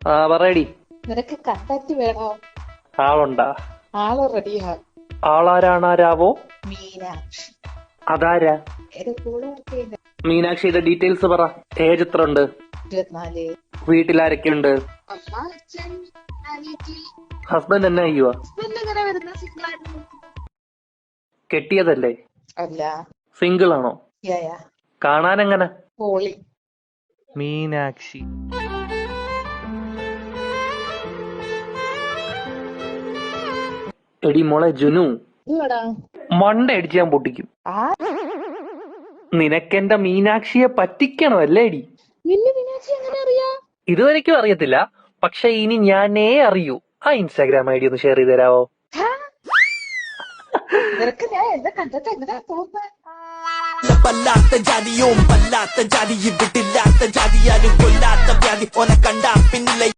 ആ പറയടി. നിനക്ക് കണ്ടന്റ് വേണോ? ആളുണ്ടാ? ആള് റെഡിയാ. ആളാരാണാരാവോ? മീനാക്ഷി. അതാരാ? എന്റെ കൂടെ വർക്ക് ചെയ്യുന്ന മീനാക്ഷിയുടെ ഡീറ്റെയിൽസ് പറ. ഏജ് എത്ര ഉണ്ട്? 24. വീട്ടിലാരൊക്കെയുണ്ട്? അമ്മ, അച്ഛൻ, അനിയത്തി. ഹസ്ബൻഡ് എന്നാ ചെയ്യുവാ? ഹസ്ബൻഡ് എങ്ങനെ വരുന്ന സിംഗിളായിരുന്നു? കെട്ടിയതല്ലേ? അല്ല. സിംഗിൾ ആണോ? യാ. കാണാൻ എങ്ങനെ? പോളി. മീനാക്ഷി. എടി മോളെ ജുനു, ഇല്ലടാ. മണ്ട അടിച്ച് ഞാൻ പൊട്ടിക്കും. ആ നിനക്കെന്റെ മീനാക്ഷിയെ പറ്റിക്കണോ അല്ലേ എടി? നിന്നെ മീനാക്ഷി എങ്ങനെ അറിയാ? ഇതുവരെയ്ക്കും അറിയത്തില്ല, പക്ഷെ ഇനി ഞാനേ അറിയൂ. ആ ഇൻസ്റ്റാഗ്രാം ഐഡി ഒന്ന് ഷെയർ ചെയ്ത് തരാവോ? നിനക്ക് ഞാൻ എന്നെ കണ്ടിട്ട് എങ്ങനെയാ തോന്നുന്നത്? പല്ലാത്ത ജാതിയും പല്ലാത്ത ജാതി ഇവിടില്ലാത്ത ജാതി ആരും കൊല്ലാത്ത വ്യാധി ഓനെ കണ്ടാ പിന്നില്ല.